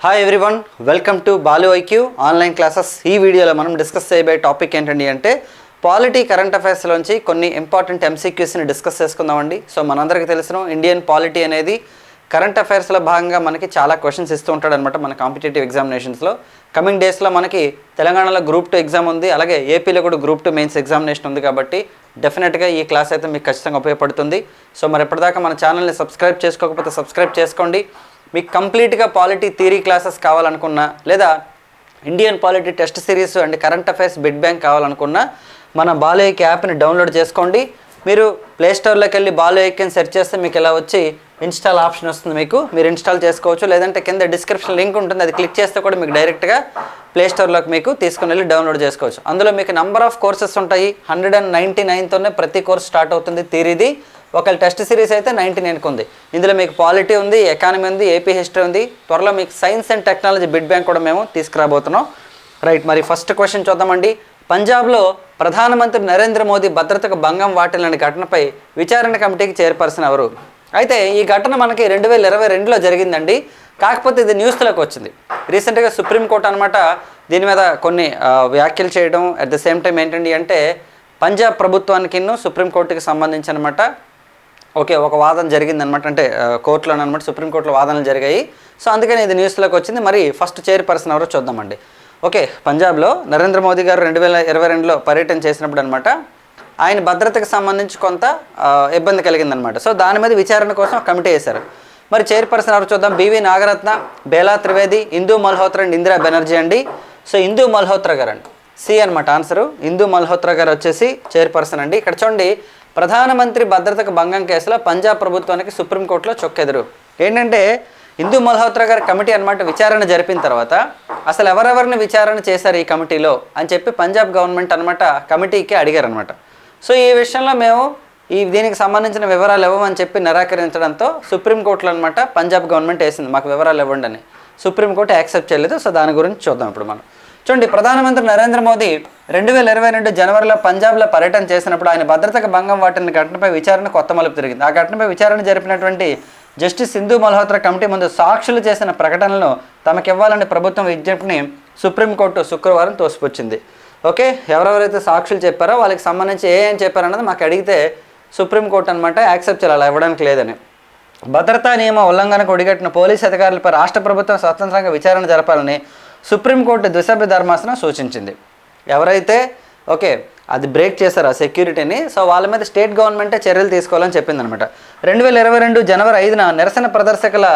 Hi everyone, welcome to Balu IQ online classes. ఈ వీడియోలో మనం డిస్కస్ చేయబోయే టాపిక్ ఏంటండి అంటే పాలిటీ కరెంట్ అఫైర్స్లోంచి కొన్ని ఇంపార్టెంట్ ఎంసీక్యూస్ని డిస్కస్ చేసుకుందామండి. సో మనందరికీ తెలిసిన ఇండియన్ పాలిటీ అనేది కరెంట్ అఫైర్స్లో భాగంగా మనకి చాలా క్వశ్చన్స్ ఇస్తూ ఉంటాడు అనమాట మన కాంపిటేటివ్ ఎగ్జామినేషన్స్లో. కమింగ్ డేస్లో మనకి తెలంగాణలో గ్రూప్ 2 ఎగ్జామ్ ఉంది, అలాగే ఏపీలో కూడా గ్రూప్ 2 మెయిన్స్ ఎగ్జామినేషన్ ఉంది. కాబట్టి డెఫినెట్గా ఈ క్లాస్ అయితే మీకు ఖచ్చితంగా ఉపయోగపడుతుంది. సో మరి ఎప్పటిదాకా మన ఛానల్ని సబ్స్క్రైబ్ చేసుకోకపోతే సబ్స్క్రైబ్ చేసుకోండి. మీకు కంప్లీట్గా పాలిటీ థియరీ క్లాసెస్ కావాలనుకున్నా, లేదా Indian polity test series and current affairs bit bank కావాలనుకున్నా మన బాలు ఐక్యూ యాప్ని డౌన్లోడ్ చేసుకోండి. మీరు ప్లేస్టోర్లోకి వెళ్ళి బాలు ఐక్యూని సెర్చ్ చేస్తే మీకు ఇలా వచ్చి ఇన్స్టాల్ ఆప్షన్ వస్తుంది, మీరు ఇన్స్టాల్ చేసుకోవచ్చు. లేదంటే కింద డిస్క్రిప్షన్ లింక్ ఉంటుంది, అది క్లిక్ చేస్తే కూడా మీకు డైరెక్ట్గా ప్లేస్టోర్లోకి మీకు తీసుకుని వెళ్ళి డౌన్లోడ్ చేసుకోవచ్చు. అందులో మీకు నెంబర్ ఆఫ్ కోర్సెస్ ఉంటాయి. 199తోనే ప్రతి కోర్స్ స్టార్ట్ అవుతుంది థియరీది. ఒకవేళ టెస్ట్ సిరీస్ అయితే 99కి ఉంది. ఇందులో మీకు పాలిటీ ఉంది, ఎకానమీ ఉంది, ఏపీ హిస్టరీ ఉంది. త్వరలో మీకు science and technology bid bank కూడా మేము తీసుకురాబోతున్నాం. రైట్, మరి ఫస్ట్ క్వశ్చన్ చూద్దామండి. పంజాబ్లో ప్రధానమంత్రి నరేంద్ర మోదీ భద్రతకు భంగం వాటిల్లని ఘటనపై విచారణ కమిటీకి చైర్పర్సన్ ఎవరు? అయితే ఈ ఘటన మనకి 2022లో జరిగిందండి. కాకపోతే ఇది న్యూస్లోకి వచ్చింది. రీసెంట్గా సుప్రీంకోర్టు అనమాట దీని మీద కొన్ని వ్యాఖ్యలు చేయడం, అట్ ద సేమ్ టైం ఏంటండి అంటే పంజాబ్ ప్రభుత్వానికి సుప్రీంకోర్టుకి సంబంధించి అనమాట ఒక వాదన జరిగిందనమాట. అంటే కోర్టులోనమాట సుప్రీంకోర్టులో వాదనలు జరిగాయి. సో అందుకని ఇది న్యూస్లోకి వచ్చింది. మరి ఫస్ట్ చైర్పర్సన్ ఎవరో చూద్దామండి. పంజాబ్లో నరేంద్ర మోదీ గారు 2022లో పర్యటన చేసినప్పుడు అనమాట ఆయన భద్రతకు సంబంధించి కొంత ఇబ్బంది కలిగిందనమాట. సో దాని మీద విచారణ కోసం కమిటీ వేశారు. మరి చైర్పర్సన్ ఎవరు చూద్దాం. బివి నాగరత్న, బేలా త్రివేది, ఇందూ మల్హోత్రా అండ్ ఇందిరా బెనర్జీ అండి. సో ఇందూ మల్హోత్రా గారు అండి, సి అనమాట ఆన్సరు. ఇందూ మల్హోత్రా గారు వచ్చేసి చైర్పర్సన్ అండి. ఇక్కడ చూడండి, ప్రధానమంత్రి భద్రతకు భంగం కేసులో పంజాబ్ ప్రభుత్వానికి సుప్రీంకోర్టులో చొక్కెదురు. ఏంటంటే ఇందూ మల్హోత్రా గారి కమిటీ అనమాట విచారణ జరిపిన తర్వాత అసలు ఎవరెవరిని విచారణ చేశారు ఈ కమిటీలో అని చెప్పి పంజాబ్ గవర్నమెంట్ అనమాట కమిటీకి అడిగారు అనమాట. సో ఈ విషయంలో మేము దీనికి సంబంధించిన వివరాలు ఇవ్వమని చెప్పి నిరాకరించడంతో సుప్రీంకోర్టులో అనమాట పంజాబ్ గవర్నమెంట్ వేసింది మాకు వివరాలు ఇవ్వండి అని. సుప్రీంకోర్టు యాక్సెప్ట్ చేయలేదు. సో దాని గురించి చూద్దాం ఇప్పుడు మనం. చూడండి, ప్రధానమంత్రి నరేంద్ర మోదీ 2022 జనవరిలో పంజాబ్లో పర్యటన చేసినప్పుడు ఆయన భద్రతకు భంగం వాటిన ఘటనపై విచారణ కొత్త మలుపు తిరిగింది. ఆ ఘటనపై విచారణ జరిపినటువంటి జస్టిస్ ఇందూ మల్హోత్రా కమిటీ ముందు సాక్షులు చేసిన ప్రకటనలను తమకివ్వాలని ప్రభుత్వం విజ్ఞప్తిని సుప్రీంకోర్టు శుక్రవారం తోసిపుచ్చింది. ఎవరెవరైతే సాక్షులు చెప్పారో వాళ్ళకి సంబంధించి ఏం చెప్పారన్నది మాకు అడిగితే సుప్రీంకోర్టు అనమాట యాక్సెప్ట్ చేయాలి, అలా ఇవ్వడానికి లేదని. భద్రతా నియమ ఉల్లంఘనకు ఒడిగట్టిన పోలీసు అధికారులపై రాష్ట్ర ప్రభుత్వం స్వతంత్రంగా విచారణ జరపాలని సుప్రీంకోర్టు ద్విసభ్య ధర్మాసనం సూచించింది. ఎవరైతే అది బ్రేక్ చేశారు ఆ సెక్యూరిటీని, సో వాళ్ళ మీద స్టేట్ గవర్నమెంటే చర్యలు తీసుకోవాలని చెప్పిందనమాట. 2022 జనవరి 5న నిరసన ప్రదర్శకుల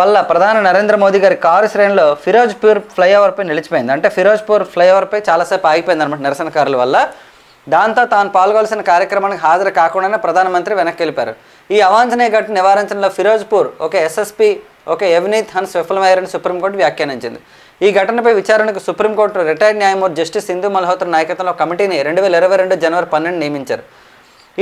వల్ల ప్రధాని నరేంద్ర మోదీ గారి కారు శ్రేణిలో ఫిరోజ్పూర్ ఫ్లైఓవర్పై నిలిచిపోయింది. అంటే ఫిరోజ్పూర్ ఫ్లైఓవర్పై చాలాసేపు ఆగిపోయింది అనమాట నిరసనకారుల వల్ల. దాంతో తాను పాల్గొల్సిన కార్యక్రమానికి హాజరు కాకుండానే ప్రధానమంత్రి వెనక్కి వెళ్ళిపారు. ఈ అవాంఛనీయ ఘటన నివారించడంలో ఫిరోజ్పూర్ ఎస్ఎస్పీ యవ్నీత్ హన్స్ విఫలమయ్యారని సుప్రీంకోర్టు వ్యాఖ్యానించింది. ఈ ఘటనపై విచారణకు సుప్రీంకోర్టు రిటైర్డ్ న్యాయమూర్తి జస్టిస్ ఇందూ మల్హోత్రా నాయకత్వంలో కమిటీని 2022 జనవరి 12 నియమించారు.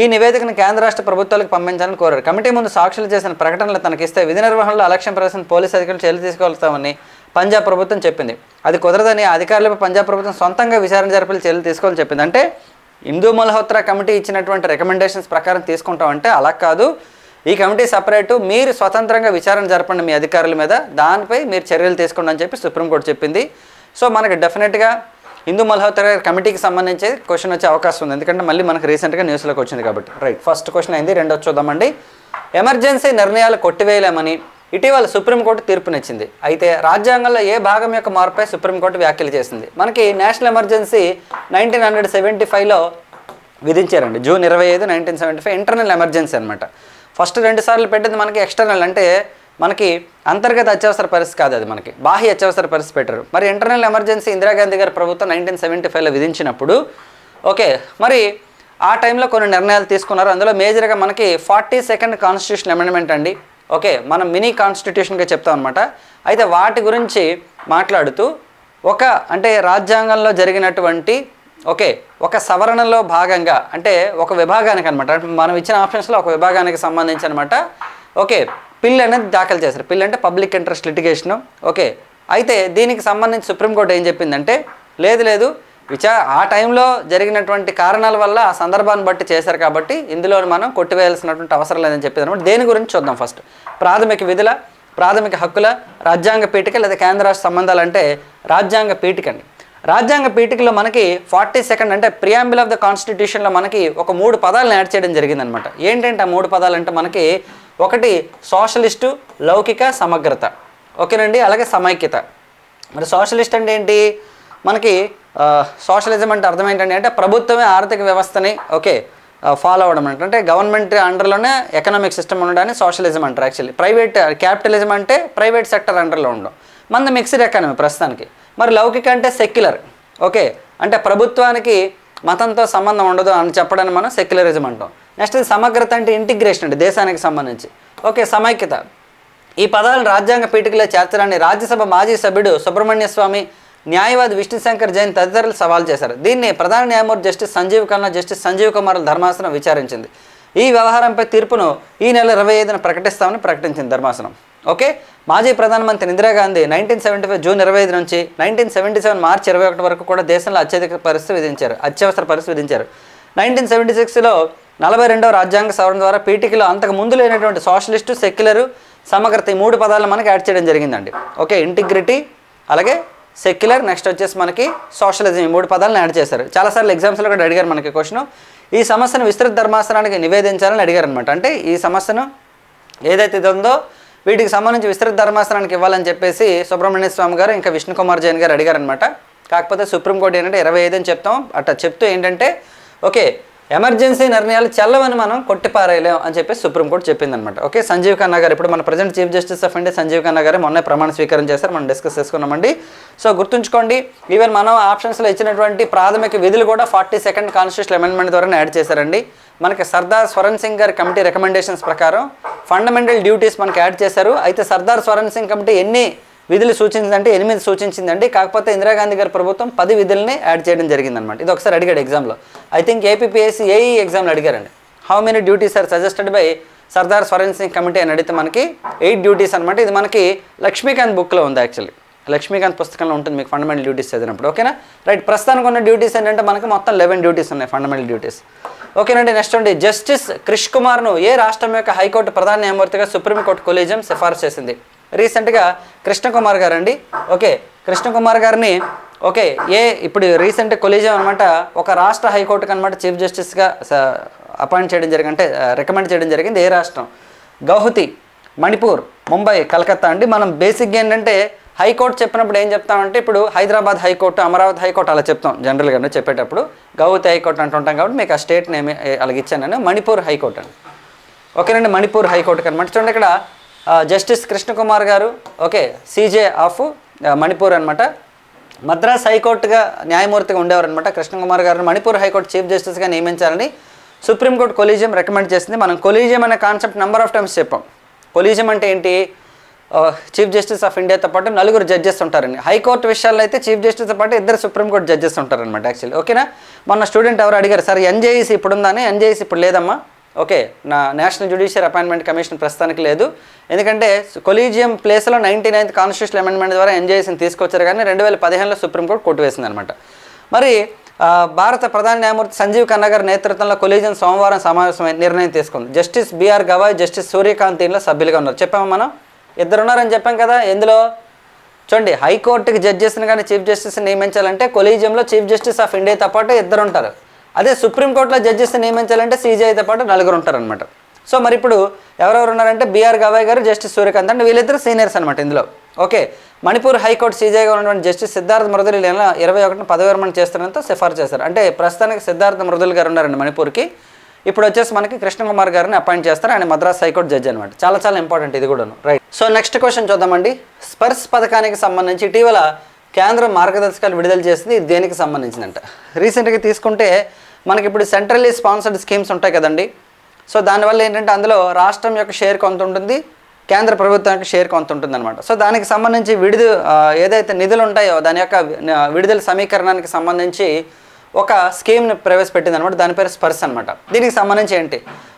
ఈ నివేదికను కేంద్ర రాష్ట్ర ప్రభుత్వాలకు పంపించాలని కోరారు. కమిటీ ముందు సాక్షులు చేసిన ప్రకటనలు తనకిస్తే విధి నిర్వహణలో అలక్ష్యం ప్రదర్శన పోలీసు అధికారులు చర్యలు తీసుకోగలుగుతామని పంజాబ్ ప్రభుత్వం చెప్పింది. అది కుదరదని అధికారులపై పంజాబ్ ప్రభుత్వం సొంతంగా విచారణ జరిపి చర్యలు తీసుకోవాలని చెప్పింది. అంటే ఇందూ మల్హోత్రా కమిటీ ఇచ్చినటువంటి రికమెండేషన్స్ ప్రకారం తీసుకుంటామంటే అలా కాదు, ఈ కమిటీ సపరేటు, మీరు స్వతంత్రంగా విచారణ జరపండి మీ అధికారుల మీద, దానిపై మీరు చర్యలు తీసుకోండి అని చెప్పి సుప్రీంకోర్టు చెప్పింది. సో మనకి డెఫినెట్గా ఇందూ మల్హోత్రా కమిటీకి సంబంధించి క్వశ్చన్ వచ్చే అవకాశం ఉంది, ఎందుకంటే మళ్ళీ మనకు రీసెంట్గా న్యూస్లోకి వచ్చింది కాబట్టి. రైట్, ఫస్ట్ క్వశ్చన్ అయింది. రెండోది చూద్దామండి. ఎమర్జెన్సీ నిర్ణయాలు కొట్టివేయలేమని ఇటీవల సుప్రీంకోర్టు తీర్పునిచ్చింది. అయితే రాజ్యాంగంలో ఏ భాగం యొక్క మార్పుపై సుప్రీంకోర్టు వ్యాఖ్యలు చేసింది. మనకి నేషనల్ ఎమర్జెన్సీ 1975లో విధించారండి. జూన్ 25, 1975 ఇంటర్నల్ ఎమర్జెన్సీ అనమాట. ఫస్ట్ 2 సార్లు పెట్టింది మనకి ఎక్స్టర్నల్, అంటే మనకి అంతర్గత అత్యవసర పరిస్థితి కాదు, అది మనకి బాహ్య అత్యవసర పరిస్థితి పెట్టారు. మరి ఇంటర్నల్ ఎమర్జెన్సీ ఇందిరాగాంధీ గారి ప్రభుత్వం 1975లో విధించినప్పుడు మరి ఆ టైంలో కొన్ని నిర్ణయాలు తీసుకున్నారు. అందులో మేజర్గా మనకి 42nd కాన్స్టిట్యూషన్ అమెండ్మెంట్ అండి. మనం మినీ కాన్స్టిట్యూషన్గా చెప్తాం అనమాట. అయితే వాటి గురించి మాట్లాడుతూ అంటే రాజ్యాంగంలో జరిగినటువంటి ఒక సవరణలో భాగంగా, అంటే ఒక విభాగానికి అనమాట, మనం ఇచ్చిన ఆప్షన్స్లో ఒక విభాగానికి సంబంధించి అనమాట పిల్ అనేది దాఖలు చేశారు. పిల్ అంటే పబ్లిక్ ఇంట్రెస్ట్ లిటిగేషను. అయితే దీనికి సంబంధించి సుప్రీంకోర్టు ఏం చెప్పిందంటే లేదు, ఆ టైంలో జరిగినటువంటి కారణాల వల్ల ఆ సందర్భాన్ని బట్టి చేశారు కాబట్టి ఇందులో మనం కొట్టివేయాల్సినటువంటి అవసరం లేదని చెప్పింది అనమాట. దేని గురించి చూద్దాం. ఫస్ట్ ప్రాథమిక విధుల ప్రాథమిక హక్కుల రాజ్యాంగ పీఠిక లేదా కేంద్ర రాష్ట్ర సంబంధాలు అంటే రాజ్యాంగ పీఠిక అండి. రాజ్యాంగ పీఠికలో మనకి 42nd అంటే ప్రియాంబుల్ ఆఫ్ ద కాన్స్టిట్యూషన్లో మనకి ఒక 3 పదాలను యాడ్ చేయడం జరిగిందనమాట. ఏంటంటే ఆ 3 పదాలు అంటే మనకి ఒకటి సోషలిస్టు, లౌకిక, సమగ్రత, ఓకేనండి, అలాగే సమైక్యత. మరి సోషలిస్ట్ అంటే ఏంటి? మనకి సోషలిజం అంటే అర్థం ఏంటంటే అంటే ప్రభుత్వమే ఆర్థిక వ్యవస్థని ఫాలో అవ్వడం అంటే గవర్నమెంట్ అండర్లోనే ఎకనామిక్ సిస్టమ్ ఉండడాన్ని సోషలిజం అంటారు. యాక్చువల్లీ ప్రైవేట్ క్యాపిటలిజం అంటే ప్రైవేట్ సెక్టర్ అండర్లో ఉండడం, మనది మిక్స్డ్ ఎకానమీ ప్రస్తుతానికి. మరి లౌకిక అంటే సెక్యులర్, అంటే ప్రభుత్వానికి మతంతో సంబంధం ఉండదు అని చెప్పడాన్ని మనం సెక్యులరిజం అంటాం. నెక్స్ట్ సమగ్రత అంటే ఇంటిగ్రేషన్ అండి, దేశానికి సంబంధించి. సమైక్యత. ఈ పదాలను రాజ్యాంగ పీఠికలో చేర్చడాన్ని రాజ్యసభ మాజీ సభ్యుడు సుబ్రహ్మణ్య స్వామి, న్యాయవాది విష్ణుశంకర్ జైన్ తదితరులు సవాల్ చేశారు. దీన్ని ప్రధాన న్యాయమూర్తి జస్టిస్ సంజీవ్ ఖన్నా, జస్టిస్ సంజీవ్ కుమార్ ధర్మాసనం విచారించింది. ఈ వ్యవహారంపై తీర్పును ఈ నెల 25న ప్రకటిస్తామని ప్రకటించింది ధర్మాసనం. మాజీ ప్రధానమంత్రి ఇందిరాగాంధీ 1975 జూన్ 25 నుంచి 1977 మార్చి 21 వరకు కూడా దేశంలో అత్యవసర పరిస్థితి విధించారు. 1976లో 42వ రాజ్యాంగ సవరణ ద్వారా పీఠికలో అంతకు ముందు లేనటువంటి సోషలిస్టు, సెక్యులరు, సమగ్రత ఈ 3 పదాలను మనకి యాడ్ చేయడం జరిగిందండి. ఇంటిగ్రిటీ, అలాగే సెక్యులర్, నెక్స్ట్ వచ్చేసి మనకి సోషలిజం, ఈ 3 పదాలను యాడ్ చేశారు. చాలాసార్లు ఎగ్జామ్స్లో కూడా అడిగారు మనకి క్వశ్చన్. ఈ సమస్యను విస్తృత ధర్మాసనానికి నివేదించాలని అడిగారు అనమాట. అంటే ఈ సమస్యను ఏదైతే ఇది ఉందో వీటికి సంబంధించి విస్తృత ధర్మాసనానికి ఇవ్వాలని చెప్పేసి సుబ్రహ్మణ్య స్వామి గారు ఇంకా విష్ణు కుమార్ జైన్ గారు అడిగారనమాట. కాకపోతే సుప్రీంకోర్టు ఏంటంటే 25 అని చెప్తాం అట్లా చెప్తూ ఏంటంటే ఎమర్జెన్సీ నిర్ణయాలు చెల్లవని మనం కొట్టిపారేయలేం అని చెప్పి సుప్రీంకోర్టు చెప్పిందనమాట. సంజీవ్ ఖన్నా గారు, ఇప్పుడు మన present chief justice of India Sanjiv Khanna గారు మొన్న ప్రమాణ స్వీకారం చేశారు, మనం డిస్కస్ చేసుకున్నామండి. గుర్తుంచుకోండి, ఈవెన్ మనం ఆప్షన్స్లో ఇచ్చినటువంటి ప్రాథమిక విధులు కూడా 42nd కాన్స్టిట్యూషన్ అమెండ్మెంట్ ద్వారా యాడ్ చేశారండి. మనకి సర్దార్ స్వరణ్ సింగ్ గారి కమిటీ రికమెండేషన్స్ ప్రకారం ఫండమెంటల్ డ్యూటీస్ మనకి యాడ్ చేశారు. అయితే సర్దార్ స్వరణ్ సింగ్ కమిటీ ఎన్ని విధులు సూచించిందంటే 8 సూచించిందండి. కాకపోతే ఇందిరాగాంధీ గారి ప్రభుత్వం 10 విధుల్ని యాడ్ చేయడం జరిగిందనమాట. ఇది ఒకసారి అడిగాడు ఎగ్జామ్లో. ఐ థింక్ ఏపీపీఎస్సీ ఏఈ ఎగ్జామ్లో అడిగారండి. How many duties are suggested by Sardar Swaran Singh committee అని అడిగితే మనకి 8 డ్యూటీస్ అనమాట. ఇది మనకి లక్ష్మీకాంత్ బుక్లో ఉంది. యాక్చువల్లీ లక్ష్మీకాంత్ పుస్తకంలో ఉంటుంది మీకు ఫండమెంటల్ డ్యూటీస్ చదివినప్పుడు. రైట్. ప్రస్తుతానికి ఉన్న డ్యూటీస్ ఏంటంటే మనకి మొత్తం 11 డ్యూటీస్ ఉన్నాయి, ఫండమెంటల్ డ్యూటీస్. నెక్స్ట్ అండి, జస్టిస్ క్రిష్ కుమార్ను ఏ రాష్ట్రం యొక్క హైకోర్టు ప్రధాన న్యాయమూర్తిగా సుప్రీంకోర్టు కొలీజియం సిఫార్సు చేసింది? రీసెంట్గా కృష్ణకుమార్ గారు అండి. కృష్ణకుమార్ గారిని ఇప్పుడు రీసెంట్ కొలీజియం అనమాట ఒక రాష్ట్ర హైకోర్టుకి అనమాట చీఫ్ జస్టిస్గా అపాయింట్ చేయడం జరిగింది, అంటే రికమెండ్ చేయడం జరిగింది. ఏ రాష్ట్రం? గౌహతి, మణిపూర్, ముంబై, కలకత్తా అండి. మనం బేసిక్గా ఏంటంటే హైకోర్టు చెప్పినప్పుడు ఏం చెప్తామంటే ఇప్పుడు హైదరాబాద్ హైకోర్టు, అమరావతి హైకోర్టు అలా చెప్తాం జనరల్గా చెప్పేటప్పుడు. గౌహతి హైకోర్టు అంటుంటాం కాబట్టి మీకు ఆ స్టేట్ నేమ్ అలాగే ఇచ్చాను నేను. మణిపూర్ హైకోర్టు అండి. మణిపూర్ హైకోర్టుకి అనమాట. చూడండి ఇక్కడ జస్టిస్ కృష్ణకుమార్ గారు సీజే ఆఫ్ మణిపూర్ అనమాట. మద్రాస్ హైకోర్టుగా న్యాయమూర్తిగా ఉండేవారు అనమాట. కృష్ణకుమార్ గారు మణిపూర్ హైకోర్టు చీఫ్ జస్టిస్గా నియమించాలని సుప్రీంకోర్టు కొలీజియం రికమెండ్ చేసింది. మనం కొలీజియం అనే కాన్సెప్ట్ నెంబర్ ఆఫ్ టైమ్స్ చెప్పాం. కొలీజియం అంటే ఏంటి? చీఫ్ జస్టిస్ ఆఫ్ ఇండియాతో పాటు 4 జడ్జెస్ ఉంటారండి. హైకోర్టు విషయాల్లో అయితే చీఫ్ జస్టిస్తో పాటు 2 సుప్రీంకోర్టు జడ్జెస్ ఉంటారనమాట. యాక్చువల్లీ మొన్న స్టూడెంట్ ఎవరు అడిగారు, సార్ ఎన్జేఈసీ ఇప్పుడు ఉందని. ఎన్జేఈసీ ఇప్పుడు లేదమ్మా. నా నేషనల్ జ్యుడిషియల్ అపాయింట్మెంట్ కమిషన్ ప్రస్తుతానికి లేదు. ఎందుకంటే కొలీజియం ప్లేస్లో 99th కాన్స్టిట్యూషన్ అమెండ్మెంట్ ద్వారా ఎన్జేఈసీని తీసుకొచ్చారు, కానీ 2015లో సుప్రీంకోర్టు కొట్టివేసింది అనమాట. మరి భారత ప్రధాన న్యాయమూర్తి సంజీవ్ ఖన్నా గారి నేతృత్వంలో కొలీజియం సోమవారం సమావేశమై నిర్ణయం తీసుకుంది. Justice B R Gavai, justice Surya Kant దీనిలో సభ్యులుగా ఉన్నారు. చెప్పాము మనం, 2 ఉన్నారని చెప్పాం కదా. ఎందులో చూడండి, హైకోర్టుకి జడ్జెస్ని కానీ చీఫ్ జస్టిస్ని నియమించాలంటే కొలీజియంలో చీఫ్ జస్టిస్ ఆఫ్ ఇండియాతో పాటు 2 ఉంటారు. అదే సుప్రీంకోర్టులో జడ్జెస్ని నియమించాలంటే సీజేఐతో పాటు 4 ఉంటారనమాట. మరి ఇప్పుడు ఎవరెవరు ఉన్నారంటే బిఆర్ గవాయ్ గారు, జస్టిస్ సూర్యకాంత్ అంటే వీళ్ళిద్దరు సీనియర్స్ అనమాట ఇందులో. మణిపూర్ హైకోర్టు సీజేగా ఉన్నటువంటి జస్టిస్ సిద్ధార్థ మృదుల్ 21న పదవి విరమణ చేస్తున్నందుకు సిఫార్సు చేశారు. అంటే ప్రస్తుతానికి సిద్ధార్థ మృదుల్ గారు ఉన్నారండి మణిపూర్కి. ఇప్పుడు వచ్చేసి మనకి కృష్ణకుమార్ గారిని అపాయింట్ చేస్తారు. ఆయన మద్రాస్ హైకోర్టు జడ్జి అనమాట. చాలా ఇంపార్టెంట్ ఇది కూడాను. రైట్. నెక్స్ట్ క్వశ్చన్ చూద్దామండి. స్పర్శ్ పథకానికి సంబంధించి ఇటీవల కేంద్రం మార్గదర్శకాలు విడుదల చేసింది. ఇది దేనికి సంబంధించిందంట? రీసెంట్గా తీసుకుంటే మనకి ఇప్పుడు సెంట్రల్లీ స్పాన్సర్డ్ స్కీమ్స్ ఉంటాయి కదండి. దానివల్ల ఏంటంటే అందులో రాష్ట్రం యొక్క షేర్ కొంత ఉంటుంది, కేంద్ర ప్రభుత్వం యొక్క షేర్ కొంత ఉంటుంది అనమాట. దానికి సంబంధించి ఏదైతే నిధులు ఉంటాయో దాని యొక్క విడుదల సమీకరణానికి సంబంధించి ఒక స్కీమ్ని ప్రవేశపెట్టింది అనమాట. దాని పేరు స్పర్శ్ అనమాట. దీనికి సంబంధించి ఏంటి?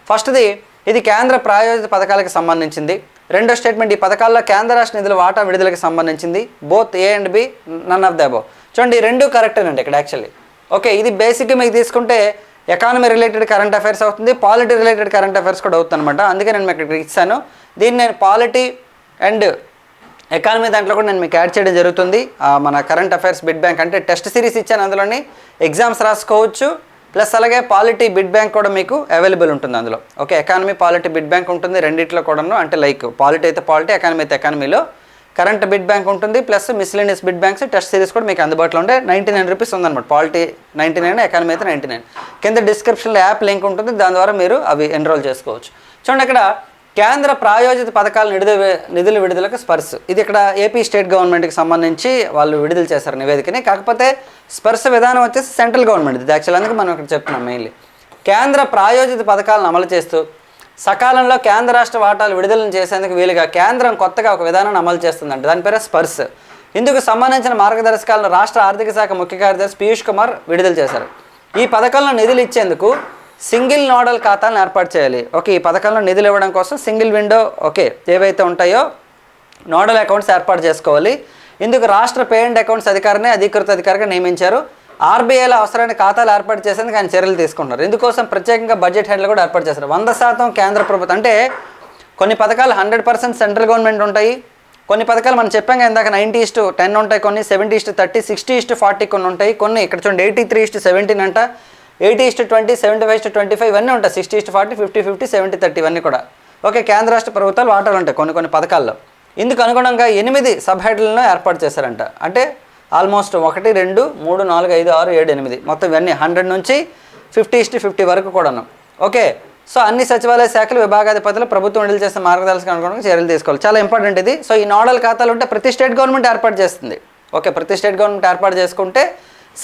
ఫస్ట్ది, ఇది కేంద్ర ప్రాయోజిత పథకాలకు సంబంధించింది. రెండో స్టేట్మెంట్, ఈ పథకాల్లో కేంద్ర రాష్ట్ర నిధుల వాటా విడుదలకి సంబంధించింది. Both A and B, none of the above. చూడండి, 2 కరెక్టేనండి ఇక్కడ యాక్చువల్లీ. ఇది బేసిక్గా మీకు తీసుకుంటే ఎకానమీ రిలేటెడ్ కరెంట్ అఫైర్స్ అవుతుంది, పాలిటీ రిలేటెడ్ కరెంట్ అఫైర్స్ కూడా అవుతుంది అనమాట. అందుకే నేను మీకు ఇక్కడ ఇచ్చాను. దీన్ని నేను పాలిటీ అండ్ ఎకానమీ దాంట్లో కూడా నేను మీకు యాడ్ చేయడం జరుగుతుంది. మన కరెంట్ అఫైర్స్ బిడ్ బ్యాంక్ అంటే టెస్ట్ సిరీస్ ఇచ్చాను, అందులోని ఎగ్జామ్స్ రాసుకోవచ్చు. ప్లస్ అలాగే పాలిటీ బిడ్ బ్యాంక్ కూడా మీకు అవైలబుల్ ఉంటుంది అందులో. Okay, economy polity bid bank ఉంటుంది రెండిట్లో కూడాను. అంటే లైక్ పాలిటీ అయితే పాలిటీ, ఎకానమీ అయితే ఎకానమీలో కరెంట్ బిడ్ బ్యాంక్ ఉంటుంది. Plus miscellaneous bit banks test series కూడా మీకు అందుబాటులో ఉంటే 99 రూపీస్ ఉందన్నమాట. పాలిటీ 99, ఎకానమీ అయితే 99. కింద డిస్క్రిప్షన్లో యాప్ లింక్ ఉంటుంది, దాని ద్వారా మీరు అవి ఎన్రోల్ చేసుకోవచ్చు. చూడండి, ఇక్కడ కేంద్ర ప్రాయోజిత పథకాల నిధుల విడుదలకు స్పర్శ్. ఇది ఇక్కడ ఏపీ స్టేట్ గవర్నమెంట్కి సంబంధించి వాళ్ళు విడుదల చేశారు నివేదికని. కాకపోతే స్పర్శ విధానం వచ్చేసి సెంట్రల్ గవర్నమెంట్. ఇది యాక్చువల్ అందుకు మనం ఇక్కడ చెప్తున్నాం. మెయిన్లీ కేంద్ర ప్రాయోజిత పథకాలను అమలు చేస్తూ సకాలంలో కేంద్ర రాష్ట్ర వాటాలు విడుదలను చేసేందుకు వీలుగా కేంద్రం కొత్తగా ఒక విధానాన్ని అమలు చేస్తుందంట. దాని పేరు స్పర్శ్. ఇందుకు సంబంధించిన మార్గదర్శకాలను రాష్ట్ర ఆర్థిక శాఖ ముఖ్య కార్యదర్శి పీయూష్ కుమార్ విడుదల చేశారు. ఈ పథకంలో నిధులు ఇచ్చేందుకు సింగిల్ నోడల్ ఖాతాలను ఏర్పాటు చేయాలి. ఓకే, ఈ పథకంలో నిధులు ఇవ్వడం కోసం సింగిల్ విండో ఓకే ఏవైతే ఉంటాయో నోడల్ అకౌంట్స్ ఏర్పాటు చేసుకోవాలి. ఇందుకు రాష్ట్ర పే అండ్ అకౌంట్స్ అధికారిని అధికృత అధికారిగా నియమించారు. ఆర్బీఐలో అవసరమైన ఖాతాలు ఏర్పాటు చేసేందుకు ఆయన చర్యలు తీసుకుంటున్నారు. ఇందుకోసం ప్రత్యేకంగా బడ్జెట్ హెడ్లు కూడా ఏర్పాటు చేశారు. 100% కేంద్ర ప్రభుత్వం. అంటే కొన్ని పథకాలు 100% సెంట్రల్ గవర్నమెంట్ ఉంటాయి. కొన్ని పథకాలు మనం చెప్పాం కదా ఇందాక 90:10 ఉంటాయి, కొన్ని 70:30, 60:40 కొన్ని ఉంటాయి. కొన్ని ఇక్కడ చూడండి 83:17 అంట, 80:20, 75:25 ఇవన్నీ ఉంటాయి. 60:40, 50:50, 70:30 ఇవన్నీ కూడా. ఓకే, కేంద్ర రాష్ట్ర ప్రభుత్వాలు వాటాలు ఉంటాయి కొన్ని పథకాల్లో. ఇందుకు అనుగుణంగా 8 సబ్ హెడ్లను ఏర్పాటు చేశారంట. అంటే ఆల్మోస్ట్ 1, 2, 3, 4, 5, 6, 7, 8 మొత్తం ఇవన్నీ 100 నుంచి 50:50 వరకు కూడాను. ఓకే, సో అన్ని సచివాలయ శాఖలు విభాగాధిపతులు ప్రభుత్వం విడుదల చేసిన మార్గదర్శకాలకు అనుగుణంగా చర్యలు తీసుకోవాలి. చాలా ఇంపార్టెంట్ ఇది. సో ఈ నోడల్ ఖాతాలు ఉంటే ప్రతి స్టేట్ గవర్నమెంట్ ఏర్పాటు చేస్తుంది. ఓకే, ప్రతి స్టేట్ గవర్నమెంట్ ఏర్పాటు చేసుకుంటే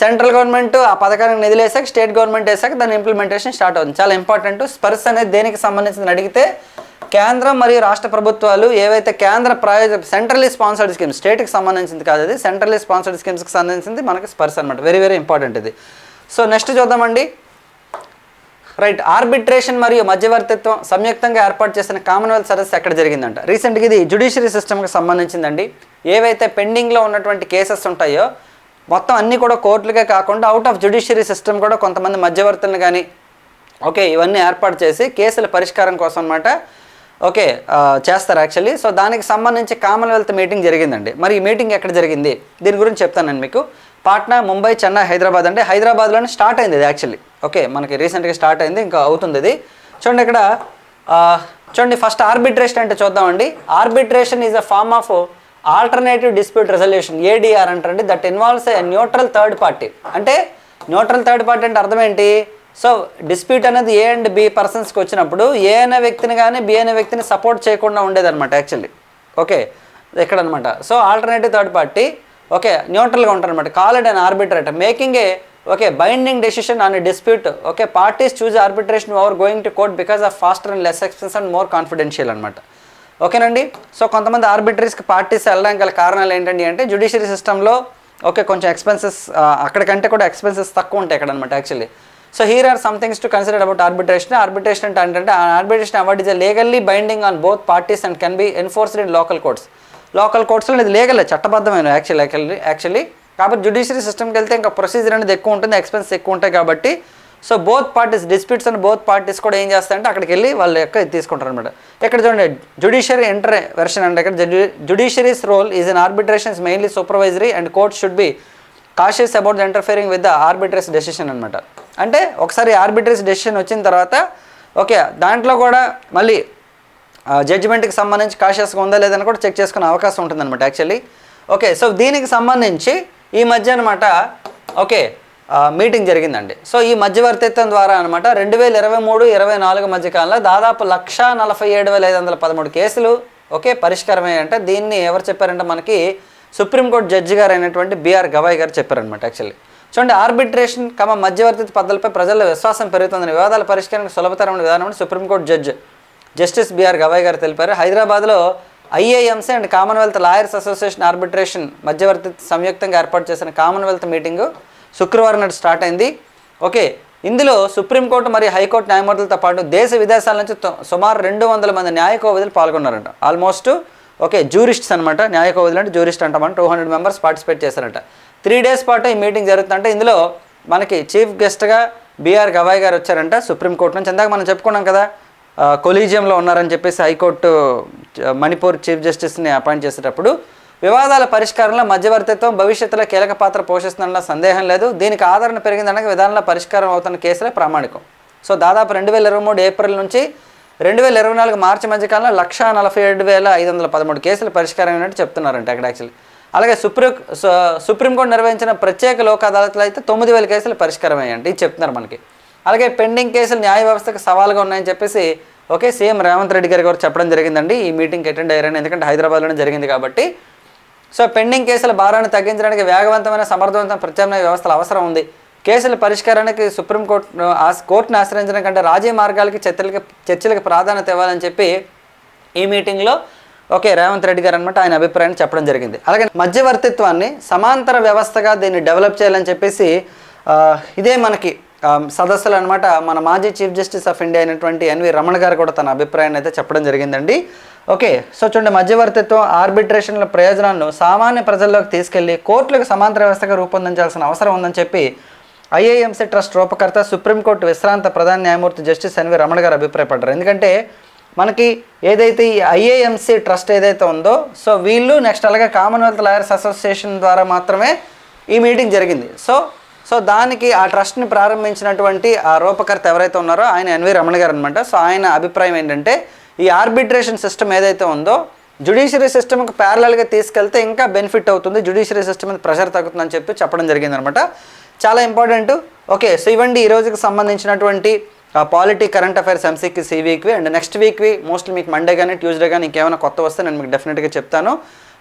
సెంట్రల్ గవర్నమెంట్ ఆ పథకానికి నిధులు వేసాక స్టేట్ గవర్నమెంట్ వేసాక దాని ఇంప్లిమెంటేషన్ స్టార్ట్ అవుతుంది. చాలా ఇంపార్టెంట్. స్పర్శ్ అనేది దేనికి సంబంధించింది అడిగితే కేంద్రం మరియు రాష్ట్ర ప్రభుత్వాలు ఏవైతే కేంద్ర ప్రాయోజిత సెంట్రల్లీ స్పాన్సర్డ్ స్కీమ్స్, స్టేట్కి సంబంధించింది కాదు, అది సెంట్రల్లీ స్పాన్సర్డ్ స్కీమ్స్కి సంబంధించింది మనకి స్పర్శ్ అనమాట. వెరీ వెరీ ఇంపార్టెంట్ ఇది. సో నెక్స్ట్ చూద్దామండి. రైట్, ఆర్బిట్రేషన్ మరియు మధ్యవర్తిత్వం సంయుక్తంగా ఏర్పాటు చేసిన కామన్వెల్త్ సదస్సు ఎక్కడ జరిగిందంట. రీసెంట్గా ఇది జ్యుడిషియరీ సిస్టమ్కి సంబంధించిందండి. ఏవైతే పెండింగ్లో ఉన్నటువంటి కేసెస్ ఉంటాయో మొత్తం అన్నీ కూడా కోర్టులుగా కాకుండా అవుట్ ఆఫ్ జ్యుడిషియరీ సిస్టమ్ కూడా కొంతమంది మధ్యవర్తులను కానీ ఓకే ఇవన్నీ ఏర్పాటు చేసి కేసుల పరిష్కారం కోసం అనమాట ఓకే చేస్తారు యాక్చువల్లీ. సో దానికి సంబంధించి కామన్వెల్త్ మీటింగ్ జరిగిందండి. మరి ఈ మీటింగ్ ఎక్కడ జరిగింది దీని గురించి చెప్తాను నేను మీకు. పాట్నా, ముంబై, చెన్నై, హైదరాబాద్. అంటే హైదరాబాద్లోనే స్టార్ట్ అయింది ఇది యాక్చువల్లీ. ఓకే, మనకి రీసెంట్గా స్టార్ట్ అయింది, ఇంకా అవుతుంది ఇది. చూడండి ఇక్కడ చూడండి, ఫస్ట్ ఆర్బిట్రేషన్ అంటే చూద్దామండి. Arbitration is a form of alternative dispute resolution, ADR అంటారండి. That involves a neutral third party. అంటే న్యూట్రల్ థర్డ్ పార్టీ అంటే అర్థం ఏంటి? సో డిస్ప్యూట్ అనేది ఏ అండ్ బి పర్సన్స్కి వచ్చినప్పుడు ఏ అనే వ్యక్తిని కానీ బి అనే వ్యక్తిని సపోర్ట్ చేయకుండా ఉండేదన్నమాట యాక్చువల్లీ. ఓకే, ఇక్కడ అనమాట. So alternative third party okay న్యూట్రల్గా ఉంటారనమాట. Called and arbitrator making a okay binding decision on a dispute. Okay, parties choose arbitration over going to court because of faster and less expense and more confidential అనమాట. ఓకేనండి. So కొంతమంది ఆర్బిట్రీస్కి parties వెళ్ళడానికి గల కారణాలు ఏంటండి అంటే జ్యుడిషియరీ సిస్టంలో okay కొంచెం ఎక్స్పెన్సెస్ అక్కడికంటే కూడా ఎక్స్పెన్సెస్ తక్కువ ఉంటాయి ఇక్కడ అనమాట actually. So here are some things to consider about arbitration. Arbitration అంటే arbitration award is legally binding on both parties and can be enforced in local courts. Local కోర్ట్స్లో ఇది లీగల్ చట్టబద్ధమైన యాక్చువల్లీ. కాబట్టి జ్యుడిషియరీ సిస్టమ్కి వెళ్తే ఇంకా ప్రొసీజర్ అనేది ఎక్కువ ఉంటుంది, ఎక్స్పెన్స్ ఎక్కువ ఉంటాయి కాబట్టి సో బోత్ పార్టీస్ డిస్ప్యూట్స్ అని బోత్ పార్టీస్ కూడా ఏం చేస్తారంటే అక్కడికి వెళ్ళి వాళ్ళ యొక్క ఇది తీసుకుంటారు అనమాట. ఇక్కడ చూడండి జ్యుడిషియరీ ఎంటర్ వెర్షన్ అంటే ఇక్కడ judiciary's role is in arbitrations mainly supervisory and court should be cautious about the interfering with the arbitrator's decision అనమాట. అంటే ఒకసారి ఆర్బిట్రేస్ డెసిషన్ వచ్చిన తర్వాత ఓకే దాంట్లో కూడా మళ్ళీ జడ్జిమెంట్కి సంబంధించి కాషియస్గా ఉందా లేదని కూడా చెక్ చేసుకునే అవకాశం ఉంటుంది అనమాట యాక్చువల్లీ. ఓకే, సో దీనికి సంబంధించి ఈ మధ్య అనమాట ఓకే మీటింగ్ జరిగిందండి. సో ఈ మధ్యవర్తిత్వం ద్వారా అనమాట 2023-24 మధ్యకాలంలో దాదాపు 147,513 కేసులు ఓకే పరిష్కారమయ్యాయంటే దీన్ని ఎవరు చెప్పారంటే మనకి సుప్రీంకోర్టు జడ్జి గారు అయినటువంటి బిఆర్ గవాయ్ గారు చెప్పారనమాట యాక్చువల్లీ. చూడండి, ఆర్బిట్రేషన్ మధ్యవర్తిత్వ పద్ధతులపై ప్రజల్లో విశ్వాసం పెరుగుతుందని వివాదాల పరిష్కారానికి సులభతరమైన విధానం సుప్రీంకోర్టు జస్టిస్ బిఆర్ గవాయ్ గారు తెలిపారు. హైదరాబాద్లో IAMC and Commonwealth lawyers association arbitration మధ్యవర్తిత్వ సంయుక్తంగా ఏర్పాటు చేసిన కామన్వెల్త్ మీటింగు శుక్రవారం నాడు స్టార్ట్ అయింది. ఓకే, ఇందులో సుప్రీంకోర్టు మరియు హైకోర్టు న్యాయమూర్తులతో పాటు దేశ విదేశాల నుంచి సుమారు 200 మంది న్యాయకోవిధులు పాల్గొన్నారంట. ఆల్మోస్ట్ ఓకే జూరిస్ట్స్ అనమాట. న్యాయకోవిధులు అంటే జూరిస్ట్ అంటామని 200 మెంబర్స్ పార్టిసిపేట్ చేశారంట. 3 days పాటు ఈ మీటింగ్ జరుగుతుందంటే ఇందులో మనకి చీఫ్ గెస్ట్గా బిఆర్ గవాయ్ గారు వచ్చారంట సుప్రీంకోర్టు నుంచి. ఇందాక మనం చెప్పుకున్నాం కదా కొలీజియంలో ఉన్నారని చెప్పేసి హైకోర్టు మణిపూర్ చీఫ్ జస్టిస్ని అపాయింట్ చేసేటప్పుడు వివాదాల పరిష్కారంలో మధ్యవర్తిత్వం భవిష్యత్తులో కీలక పాత్ర పోషిస్తుందన్న సందేహం లేదు. దీనికి ఆదరణ పెరిగిందనగా విధానంలో పరిష్కారం అవుతున్న కేసులే ప్రామాణికం. సో దాదాపు 2023 ఏప్రిల్ నుంచి 2024 మార్చి మధ్యకాలంలో 1,47,513 కేసులు పరిష్కారం అయినట్టు చెప్తున్నారంట అక్కడ యాక్చువల్లీ. అలాగే సుప్రీంకోర్టు నిర్వహించిన ప్రత్యేక లోక్ అదాలత్లో అయితే 9,000 కేసులు పరిష్కారం అయ్యాయంటే ఇది చెప్తున్నారు మనకి. అలాగే పెండింగ్ కేసులు న్యాయ వ్యవస్థకు సవాల్గా ఉన్నాయని చెప్పేసి సీఎం రేవంత్ రెడ్డి గారు కూడా చెప్పడం జరిగిందండి. ఈ మీటింగ్కి అటెండ్ అయ్యారని, ఎందుకంటే హైదరాబాద్లోనే జరిగింది కాబట్టి. సో పెండింగ్ కేసుల భారాన్ని తగ్గించడానికి వేగవంతమైన సమర్థవంతమైన ప్రత్యామ్నాయ వ్యవస్థల అవసరం ఉంది. కేసుల పరిష్కారానికి కోర్టును ఆశ్రయించడం కంటే రాజీ మార్గాలకి చర్చలకు ప్రాధాన్యత ఇవ్వాలని చెప్పి ఈ మీటింగ్లో రేవంత్ రెడ్డి గారు అనమాట ఆయన అభిప్రాయాన్ని చెప్పడం జరిగింది. అలాగే మధ్యవర్తిత్వాన్ని సమాంతర వ్యవస్థగా దీన్ని డెవలప్ చేయాలని చెప్పేసి ఇదే మనకి సదస్సులు అనమాట మన మాజీ చీఫ్ జస్టిస్ ఆఫ్ ఇండియా అయినటువంటి ఎన్వి రమణ గారు కూడా తన అభిప్రాయాన్ని అయితే చెప్పడం జరిగిందండి. సో చూడండి, మధ్యవర్తిత్వం ఆర్బిట్రేషన్ల ప్రయోజనాలను సామాన్య ప్రజల్లోకి తీసుకెళ్లి కోర్టులకు సమాంతర వ్యవస్థగా రూపొందించాల్సిన అవసరం ఉందని చెప్పి ఐఏఎంసీ ట్రస్ట్ రూపకర్త సుప్రీంకోర్టు విశ్రాంత ప్రధాన న్యాయమూర్తి జస్టిస్ ఎన్వి రమణ గారు అభిప్రాయపడ్డారు. ఎందుకంటే మనకి ఏదైతే ఈ ఐఏఎంసీ ట్రస్ట్ ఏదైతే ఉందో సో వీళ్ళు నెక్స్ట్ అలాగే కామన్వెల్త్ లాయర్స్ అసోసియేషన్ ద్వారా మాత్రమే ఈ మీటింగ్ జరిగింది. సో దానికి ఆ ట్రస్ట్ని ప్రారంభించినటువంటి ఆ రూపకర్త ఎవరైతే ఉన్నారో ఆయన ఎన్వి రమణ గారు అనమాట. సో ఆయన అభిప్రాయం ఏంటంటే ఈ ఆర్బిట్రేషన్ సిస్టమ్ ఏదైతే ఉందో జ్యుడిషియరీ సిస్టమ్కి ప్యారలల్గా తీసుకెళ్తే ఇంకా బెనిఫిట్ అవుతుంది, జ్యుడిషియరీ సిస్టమ్ మీద ప్రెషర్ తగ్గుతుందని చెప్పి చెప్పడం జరిగిందనమాట. చాలా ఇంపార్టెంట్. సో ఇవ్వండి ఈ రోజుకి సంబంధించినటువంటి పాలిటీ కరెంట్ అఫైర్స్ ఎంసీక్యూస్ ఈ వీక్వి. అండ్ నెక్స్ట్ వీక్వి మోస్ట్లీ మీకు మండే కానీ ట్యూస్డే కానీ ఇంకేమైనా కొత్త వస్తే నేను మీకు డెఫినెట్గా చెప్తాను.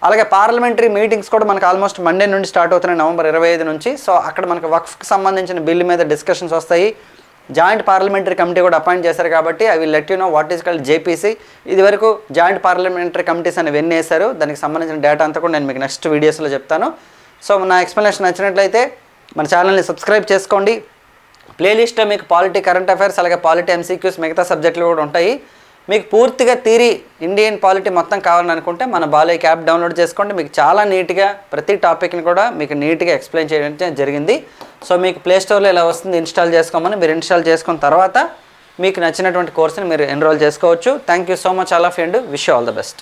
అలాగే పార్లమెంటరీ మీటింగ్స్ కూడా మనకు ఆల్మోస్ట్ మండే నుండి స్టార్ట్ అవుతున్నాయి, November 25 నుంచి. సో అక్కడ మనకు వక్ఫ్కి సంబంధించిన బిల్లు మీద డిస్కషన్స్ వస్తాయి. జాయింట్ పార్లమెంటరీ కమిటీ కూడా అపాయింట్ చేశారు కాబట్టి I will let you know what is called JPC. ఇది వరకు జాయింట్ పార్లమెంటరీ కమిటీస్ అని ఎన్ని వేశారు, దానికి సంబంధించిన డేటా అంతా కూడా నేను మీకు నెక్స్ట్ వీడియోస్లో చెప్తాను. సో నా ఎక్స్ప్లెనేషన్ నచ్చినట్లయితే మన ఛానల్ని సబ్స్క్రైబ్ చేసుకోండి. ప్లేలిస్ట్లో మీకు పాలిటీ కరెంట్ అఫైర్స్ అలాగే పాలిటీ ఎంసీక్యూస్ మిగతా సబ్జెక్టులు కూడా ఉంటాయి. మీకు పూర్తిగా థియరీ ఇండియన్ పాలిటీ మొత్తం కావాలని అనుకుంటే మన బాలయ్య యాప్ డౌన్లోడ్ చేసుకోండి. మీకు చాలా నీట్గా ప్రతి టాపిక్ని కూడా మీకు నీట్గా ఎక్స్ప్లెయిన్ చేయడం జరిగింది. సో మీకు ప్లేస్టోర్లో ఇలా వస్తుంది, ఇన్స్టాల్ చేసుకోమని. మీరు ఇన్స్టాల్ చేసుకున్న తర్వాత మీకు నచ్చినటువంటి కోర్సుని మీరు ఎన్రోల్ చేసుకోవచ్చు. Thank you so much all of you and wish you all the best.